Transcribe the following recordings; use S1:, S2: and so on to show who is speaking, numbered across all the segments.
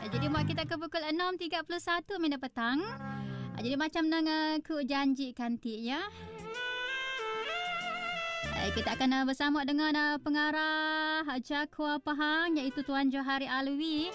S1: Jadi buat kita ke pukul 6.31 petang. Jadi macam nang aku janjikan ya. Kita akan bersama dengan pengarah Jakwa Pahang iaitu Tuan Johari Alwi.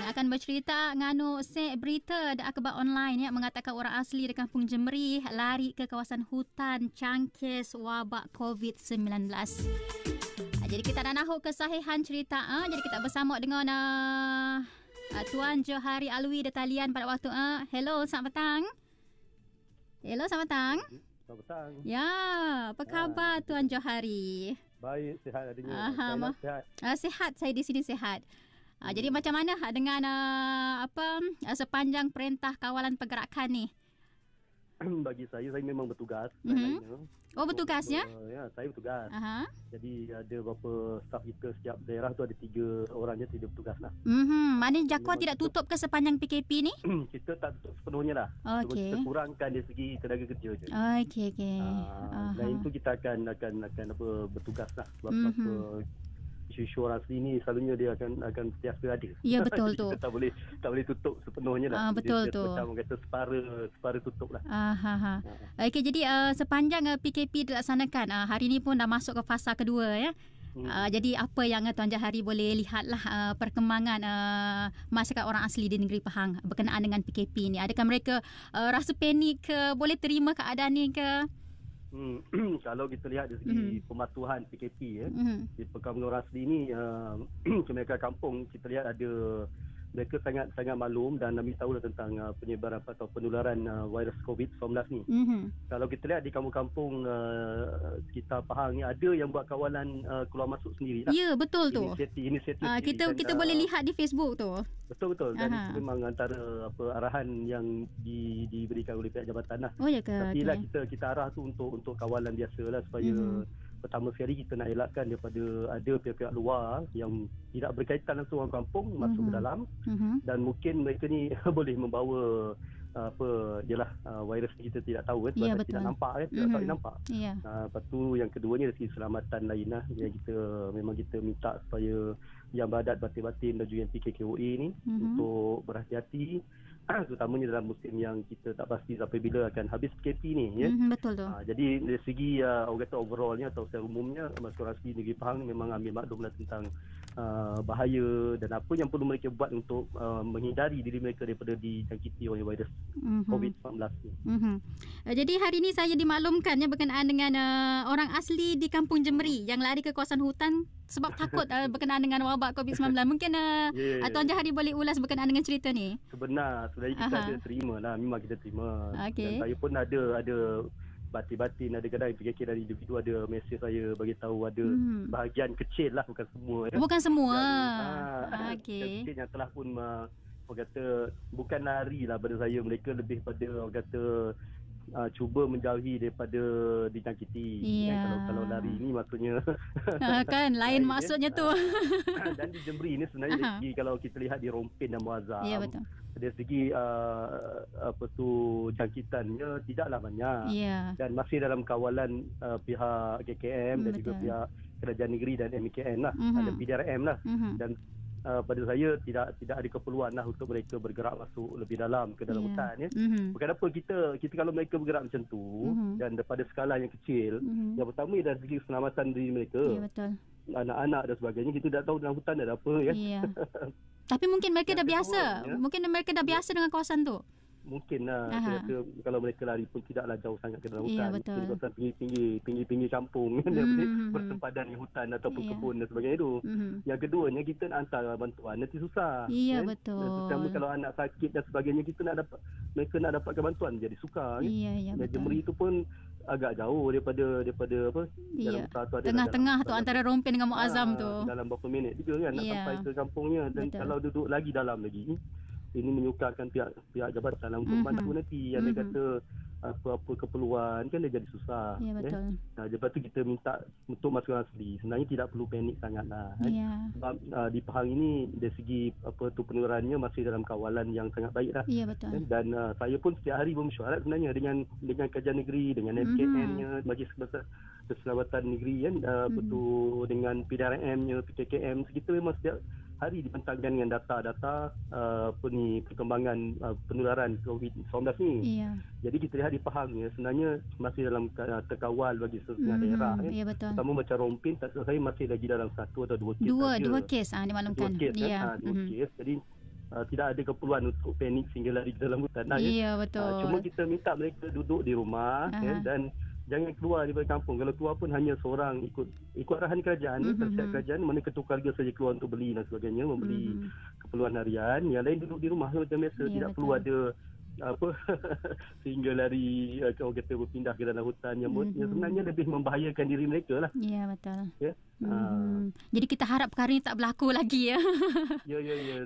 S1: Yang akan bercerita nganu set berita dan akhbar online mengatakan orang asli di Kampung Jemeri lari ke kawasan hutan cangkis wabak COVID-19. Jadi kita dah nahu kesahihan cerita. Jadi kita bersama dengan Tuan Johari Alwi di talian pada waktu. Hello, selamat petang. Hello, selamat petang.
S2: Selamat petang.
S1: Ya, apa khabar Tuan Johari?
S2: Baik, sihat adanya. Sihat.
S1: Sihat, saya di sini sihat. Jadi macam mana dengan sepanjang perintah kawalan pergerakan ni?
S2: Bagi saya memang bertugas.
S1: Oh, bertugas ya?
S2: Ya, saya bertugas. Jadi ada beberapa staf kita setiap daerah tu ada 3 orang je tidak bertugas lah.
S1: Maknanya Jakwa tidak tutup ke sepanjang PKP ni?
S2: Kita tak tutup sepenuhnya lah.
S1: Okay.
S2: Kita kurangkan dari segi tenaga kerja je.
S1: Okay.
S2: Dan itu kita akan bertugas lah. Sebab isu-isu orang asli ni selalunya dia akan sentiasa ada.
S1: Ya, betul tu.
S2: Kita tak boleh tutup sepenuhnya lah.
S1: Betul tu.
S2: Macam kata separa tutup lah.
S1: Okey, jadi sepanjang PKP dilaksanakan, hari ni pun dah masuk ke fasa kedua ya. Jadi apa yang Tuan Johari boleh lihatlah perkembangan masyarakat orang asli di negeri Pahang berkenaan dengan PKP ni. Adakah mereka rasa panik ke, boleh terima keadaan ni ke?
S2: Kalau kita lihat dari segi pematuhan PKP di perkampungan orang asli ni, kemerdekaan kampung kita lihat ada mereka sangat maklum dan ambil tahu tentang penyebaran atau penularan virus COVID-19 ni. Kalau kita lihat di kampung-kampung sekitar Pahang ni ada yang buat kawalan keluar masuk sendiri lah.
S1: Ya, betul tu.
S2: Inisiatif
S1: kita boleh lihat di Facebook tu.
S2: Betul. Dan itu memang antara arahan yang diberikan oleh pihak jabatan lah.
S1: Oh ya ke?
S2: Tapi lah kita arah tu untuk kawalan biasa lah supaya pertama sekali kita nak elakkan daripada ada pihak-pihak luar yang tidak berkaitan langsung orang kampung masuk ke dalam dan mungkin mereka ni boleh membawa virus ni kita tidak tahu sebab kita tidak nampak tidak tahu nampak. Lepas tu yang keduanya dari segi keselamatan lain lah yang kita minta supaya yang beradat batin-batin dan juga yang PKKOA ni untuk berhati-hati terutamanya dalam musim yang kita tak pasti sampai bila akan habis PKP ni ya.
S1: Betul tu.
S2: Jadi dari segi orang kata overallnya atau secara umumnya masyarakat orang asli negeri Pahang ni memang ambil maklumlah tentang bahaya dan apa yang perlu mereka buat untuk menghindari diri mereka daripada dijangkiti oleh virus COVID-19 ni.
S1: Jadi hari ini saya dimaklumkan berkenaan dengan orang asli di Kampung Jemeri yang lari ke kawasan hutan sebab takut berkenaan dengan wabak COVID-19. Mungkin Tuan Johari boleh ulas berkenaan dengan cerita ni.
S2: Sebenarnya kita ada terima lah. Memang kita terima. Dan saya pun ada batin-batin, ada kadang PKK dari individu ada mesej saya bagi tahu ada bahagian kecil lah, bukan semua ya.
S1: Bukan semua.
S2: Kecil yang telah pun orang kata bukan lari lah pada saya, mereka lebih pada orang kata cuba menjauhi daripada dijangkiti. Kalau lari ni maksudnya
S1: kan lain maksudnya tu.
S2: Dan di Jemeri ni sebenarnya dari segi kalau kita lihat di Rompin dan Muazzam, dari segi jangkitannya tidaklah banyak. Dan masih dalam kawalan pihak KKM dan juga pihak Kerajaan Negeri dan MKN lah. Ada PDRM lah. Dan pada saya tidak ada keperluan lah untuk mereka bergerak masuk lebih dalam ke dalam hutan ya. Bukan apa kita kalau mereka bergerak macam tu dan daripada skala yang kecil, yang pertama dari segi keselamatan diri mereka, anak-anak dan sebagainya, kita tak tahu dalam hutan ada apa ya.
S1: Tapi mungkin mereka dah biasa. Mungkin mereka dah biasa dengan kawasan tu.
S2: Mungkin lah kalau mereka lari pun tidaklah jauh sangat ke dalam hutan.
S1: Betul.
S2: Kawasan pinggir kampung bersempadan dengan hutan ataupun kebun dan sebagainya tu. Yang keduanya kita nak hantar bantuan nanti susah.
S1: Betul.
S2: Terutama kalau anak sakit dan sebagainya, mereka nak dapatkan bantuan jadi sukar. Dan Jemeri tu pun agak jauh daripada dalam
S1: tengah-tengah tu antara Rompin dengan Muazzam tu.
S2: Dalam berapa minit juga kan nak sampai ke kampungnya. Dan kalau duduk lagi dalam lagi, ini menyukarkan pihak jabatan untuk bantu nanti yang dia kata apa-apa keperluan kan dia jadi susah.
S1: Betul.
S2: Lepas tu kita minta untuk masyarakat asli sebenarnya tidak perlu panik sangatlah. Sebab di Pahang ini dari segi penularannya masih dalam kawalan yang sangat baik lah.
S1: Betul.
S2: Dan saya pun setiap hari bermesyuarat sebenarnya dengan Kerajaan Negeri, dengan MKN-nya, Majlis Keselamatan Negeri kan, betul dengan PDRM-nya, PKKM, kita memang setiap hari dibentangkan dengan data-data perkembangan penularan COVID-19 ni. Jadi kita lihat di Pahang sebenarnya masih dalam terkawal bagi setengah daerah. Pertama macam Rompin, tak salah saya masih lagi dalam 1 atau 2 kes saja.
S1: Dua kes dimaklumkan.
S2: Dua kes. Jadi tidak ada keperluan untuk panik sehingga lari ke dalam hutan.
S1: Betul.
S2: Cuma kita minta mereka duduk di rumah dan jangan keluar daripada kampung. Kalau keluar pun hanya seorang ikut arahan kerajaan, tersiap kerajaan, mana ketua keluarga saja keluar untuk beli dan sebagainya, membeli keperluan harian. Yang lain duduk di rumah macam biasa, tidak perlu ada sehingga lari orang kata berpindah ke dalam hutan yang sebenarnya lebih membahayakan diri mereka lah.
S1: Ya, betul. Jadi kita harap perkara ini tak berlaku lagi ya.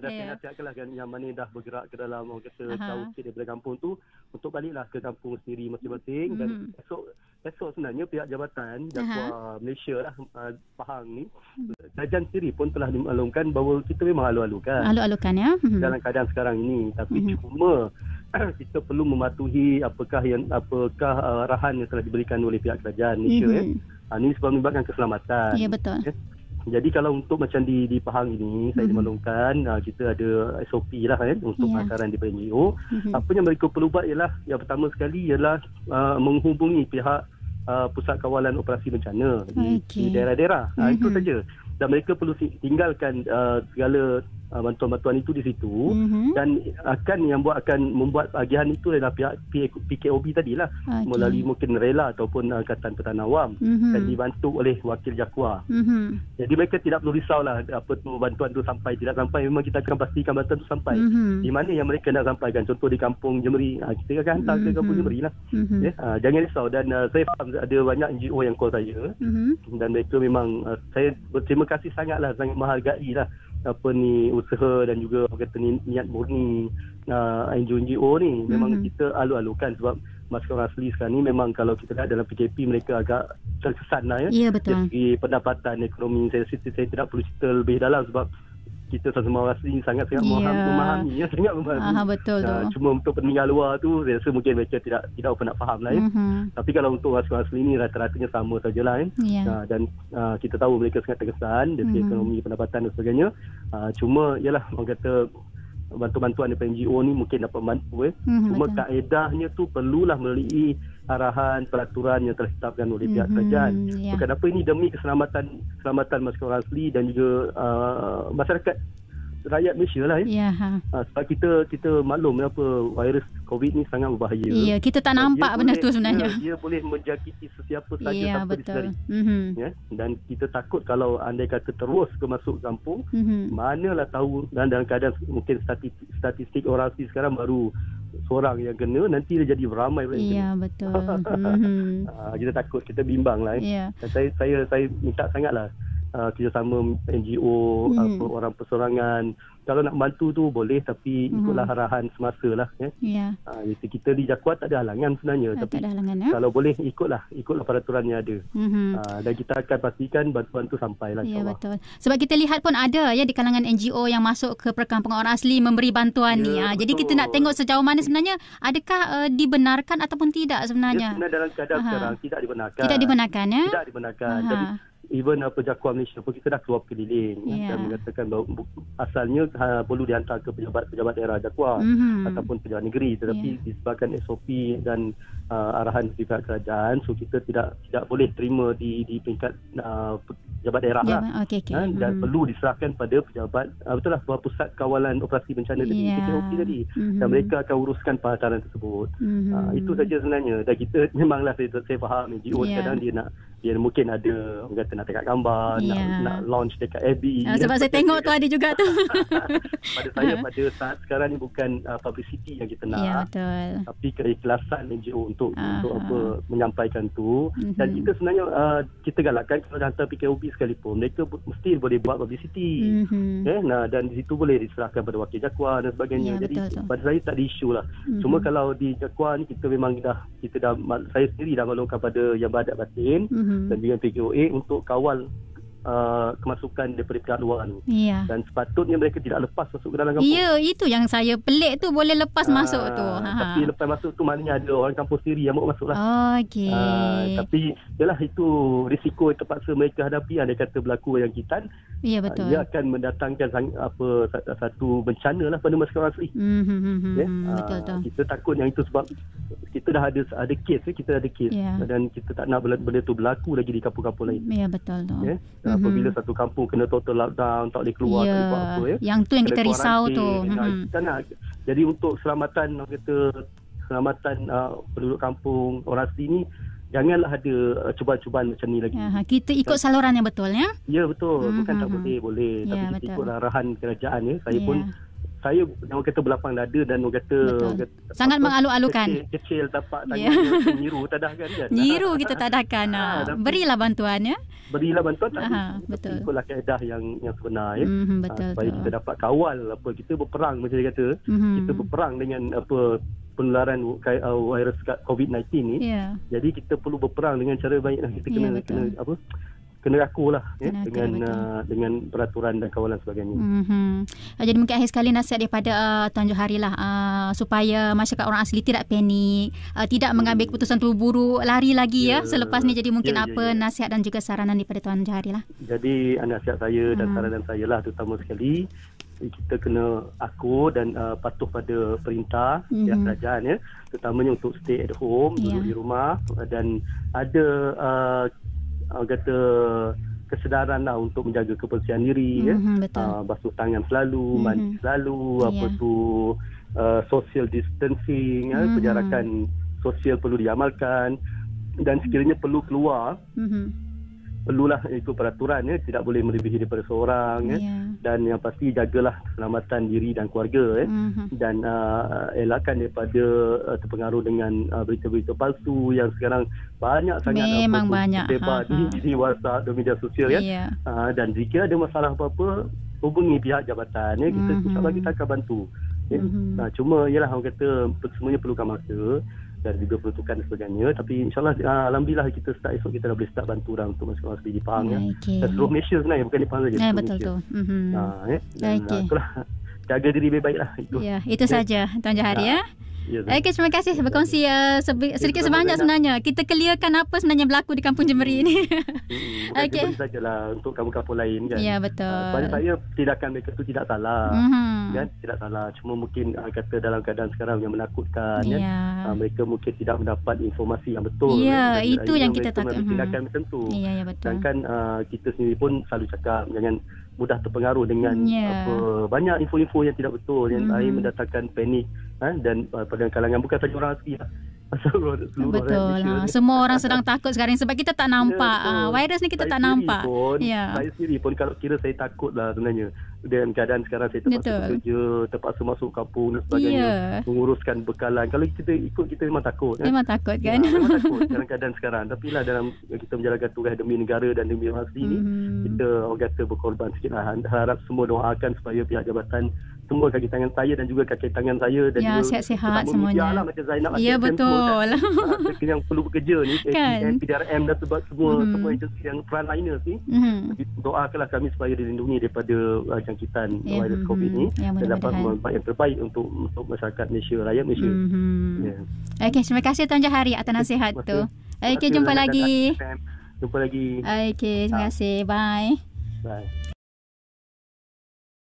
S2: Nasihatkanlah kan yang mana dah bergerak ke dalam orang kata tahu sikit daripada kampung tu untuk baliklah ke kampung sendiri masing-masing. Dan esok sebenarnya pihak Jabatan Jaguar Malaysia lah Pahang ni, kerajaan sendiri pun telah dimaklumkan bahawa kita memang alu-alukan dalam keadaan sekarang ini, tapi cuma kita perlu mematuhi apakah arahan yang telah diberikan oleh pihak kerajaan Malaysia. Ini sebab menyebabkan keselamatan.
S1: Ya, betul.
S2: Jadi kalau untuk macam di Pahang ini, saya dimaklumkan kita ada SOP lah untuk pemasaran di NGO. Apa yang mereka perlu buat ialah, yang pertama sekali ialah menghubungi pihak Pusat Kawalan Operasi Bencana di daerah-daerah. Itu saja. Dan mereka perlu tinggalkan segala bantuan-bantuan itu di situ, dan akan membuat agihan itu adalah pihak PKOB tadilah, melalui mungkin rela ataupun Angkatan Pertahanan Awam, dan dibantu oleh wakil Jaguar. Jadi mereka tidak perlu risaulah bantuan tu sampai tidak sampai. Memang kita akan pastikan bantuan tu sampai di mana yang mereka nak sampaikan. Contoh di Kampung Jemeri, kita akan hantar ke Kampung Jemeri lah. Jangan risau. Dan saya faham ada banyak NGO yang call saya, dan mereka memang saya berterima kasih sangat menghargai lah usaha dan juga niat murni NGO ni. Memang kita alu-alukan sebab masyarakat asli sekarang ni memang kalau kita lihat dalam PKP mereka agak terkesan lah
S1: ya. Betul.
S2: Dari segi pendapatan ekonomi, saya tidak perlu cerita lebih dalam sebab kita sama asli sangat-sangat memahami.
S1: Betul tu.
S2: Cuma untuk peninggal luar tu saya rasa mungkin mereka tidak apa nak faham lah Tapi kalau untuk masyarakat asli ni rata-ratanya sama sajalah dan kita tahu mereka sangat terkesan dari ekonomi, pendapatan dan sebagainya. Cuma ialah orang kata bantuan-bantuan daripada NGO ni mungkin dapat membantu cuma kaedahnya tu perlulah melalui arahan peraturan yang telah ditetapkan oleh pihak kerajaan. Kenapa ini demi keselamatan masyarakat asli dan juga masyarakat rakyat Malaysia lah sebab kita maklum apa virus COVID ni sangat berbahaya.
S1: Kita tak nampak benda tu sebenarnya.
S2: Dia boleh menjangkiti sesiapa saja tanpa disedari. Dan kita takut kalau andai kata terus masuk kampung, manalah tahu, dan dalam keadaan mungkin statistik orang asli sekarang baru seorang yang kena, nanti dia jadi beramai.
S1: Betul.
S2: Kita takut, kita bimbang lah. Saya minta sangatlah kerjasama NGO, orang persorangan. Kalau nak bantu tu boleh, tapi ikutlah arahan semasa lah. Kita di Jaguar tak ada halangan sebenarnya. Tapi
S1: ada halangan,
S2: kalau boleh ikutlah peraturan yang ada. Dan kita akan pastikan bantuan tu sampai lah.
S1: Betul. Sebab kita lihat pun ada di kalangan NGO yang masuk ke perkampungan orang asli memberi bantuan ni. Jadi kita nak tengok sejauh mana sebenarnya adakah dibenarkan ataupun tidak sebenarnya.
S2: Sebenarnya dalam keadaan sekarang tidak dibenarkan.
S1: Tidak dibenarkan.
S2: Jadi even Jaguar Malaysia pun kita dah keluar keliling dan mengatakan bahawa asalnya perlu dihantar ke pejabat-pejabat daerah Jaguar ataupun pejabat negeri, tetapi disebabkan SOP dan arahan pihak kerajaan, so kita tidak boleh terima di peringkat pejabat daerah lah. Dan perlu diserahkan pada pejabat Pusat Kawalan Operasi Bencana tadi, PKOB tadi, dan mereka akan uruskan penghantaran tersebut. Itu saja sebenarnya. Dan kita memanglah saya faham NGO kadang dia mungkin ada orang kata nak tengok gambar, nak launch dekat FB.
S1: Sebab saya tengok tu ada juga tu.
S2: Pada saat sekarang ni bukan publicity yang kita nak, tapi keikhlasan NGO untuk menyampaikan tu. Dan kita sebenarnya kita galakkan kalau hantar PKOB sekalipun, mereka mesti boleh buat publicity. Dan di situ boleh diserahkan pada wakil Jaguar dan sebagainya. Jadi pada saya tak ada isu lah. Cuma kalau di Jaguar ni kita memang saya sendiri dah maklumkan pada yang Badat Batin dan juga PKOA untuk kawal kemasukan daripada pihak luar ni.
S1: Ya.
S2: Dan sepatutnya mereka tidak lepas masuk ke dalam kampung.
S1: Ya, itu yang saya pelik tu, boleh lepas masuk tu.
S2: Tapi lepas masuk tu maknanya ada orang kampung sendiri yang mau masuk lah.
S1: Okey.
S2: Tapi yalah, itu risiko yang terpaksa mereka hadapi. Ada kata berlaku jangkitan.
S1: Ya, betul.
S2: Dia akan mendatangkan satu bencana lah pada masyarakat asli.
S1: Betul tu.
S2: Kita takut yang itu sebab kita dah ada kes, kita ada kes. Dan kita tak nak benda tu berlaku lagi di kampung-kampung lain.
S1: Ya, betul tu.
S2: Apabila satu kampung kena total lockdown, tak boleh keluar, tak boleh buat apa.
S1: Yang tu yang kita risau tu.
S2: Kita nak. Jadi untuk keselamatan penduduk kampung orang asli ni, janganlah ada cubaan-cubaan macam ni lagi.
S1: Kita ikut saluran yang betul, ya?
S2: Ya, betul. Bukan tak boleh. Tapi kita ikut arahan kerajaan. Saya orang kata berlapang dada dan orang kata
S1: sangat mengalu-alukan.
S2: Kecil tapak tangan nyiru tadahkan kan.
S1: Nyiru kita tadahkan. Berilah bantuan, ya.
S2: Berilah bantuan
S1: betul.
S2: Ikutlah kaedah yang sebenar, ya.
S1: Betul.
S2: Supaya kita dapat kawal kita berperang macam dia kata. Kita berperang dengan penularan virus COVID-19 ni. Jadi kita perlu berperang dengan cara baik lah. Kita kena rakuh lah dengan peraturan dan kawalan sebagainya.
S1: Jadi mungkin akhir sekali nasihat daripada Tuan Johari lah, supaya masyarakat orang asli tidak panik, tidak mengambil keputusan terburu-buru, lari lagi selepas ni. Jadi mungkin nasihat dan juga saranan daripada Tuan Johari lah.
S2: Jadi nasihat saya dan saranan saya lah, terutama sekali kita kena akur dan patuh pada perintah kerajaan, ya, terutamanya untuk stay at home, duduk di rumah, dan ada kata kesedaran lah untuk menjaga kebersihan diri, basuh tangan selalu, mandi selalu, social distancing, penjarakan sosial perlu diamalkan, dan sekiranya perlu keluar, perlulah ikut peraturan, ya, tidak boleh melebihi daripada seorang, dan yang pasti jagalah keselamatan diri dan keluarga, dan elakkan daripada terpengaruh dengan berita-berita palsu yang sekarang banyak sangat tersebar di WhatsApp dan media sosial, dan jika ada masalah apa-apa, hubungi pihak jabatan, ya. Kita insyaAllah kita akan bantu, ya. Cuma ialah orang kata semuanya perlukan masa dan juga peruntukan dan sebagainya. Tapi insyaAllah alhamdulillah kita esok kita dah boleh start bantu orang untuk masyarakat asli di Pahang, ya. Dan seluruh Malaysia sebenarnya, bukan di Pahang saja.
S1: Betul tu.
S2: Itulah, jaga diri baik-baik lah.
S1: Itu saja Tuan Johari, ya. Okey, terima kasih berkongsi sedikit sebanyak sebenarnya. Kita clearkan apa sebenarnya berlaku di Kampung Jemeri ini.
S2: Okey. Sajalah untuk kampung-kampung lain, kan.
S1: Ya, betul.
S2: Pada saya tindakan mereka tu tidak salah. Kan? Tidak salah. Cuma mungkin kata dalam keadaan sekarang yang menakutkan, mereka mungkin tidak mendapat informasi yang betul.
S1: Ya, itu yang kita takut.
S2: Tindakan macam tu.
S1: Ya, betul.
S2: Sedangkan kita sendiri pun selalu cakap jangan mudah terpengaruh dengan banyak info-info yang tidak betul, yang mendatangkan panik, dan pada kalangan bukan saja orang asli, seluruh
S1: betul. Semua orang sedang takut sekarang sebab kita tak nampak virus ni, kita tak nampak.
S2: Saya sendiri pun kalau kira saya takut lah sebenarnya dengan keadaan sekarang. Saya terpaksa bekerja, terpaksa masuk kampung dan sebagainya, menguruskan bekalan. Kalau kita ikut, kita memang takut,
S1: memang takut, kan.
S2: Memang takut dalam keadaan sekarang. Tapi lah dalam kita menjalankan tugas demi negara dan demi orang asli ni, kita orang kata berkorban sikit lah. Harap semua doakan supaya pihak jabatan semua kaki tangan saya dan juga kaki tangan saya dan juga
S1: sihat-sihat semuanya.
S2: Lah, macam Zainab,
S1: ya, betul.
S2: Yang perlu bekerja ni, kan? PDRM dan sebab semua agensi yang frontliners ni, doakanlah kami supaya dilindungi daripada jangkitan virus COVID ni, dan dapat membuat yang terbaik untuk masyarakat Malaysia, rakyat Malaysia.
S1: Okey, terima kasih Tuan Johari atas nasihat tu. Okey, jumpa lagi.
S2: Jumpa lagi.
S1: Okey, terima kasih. Bye.
S2: Bye.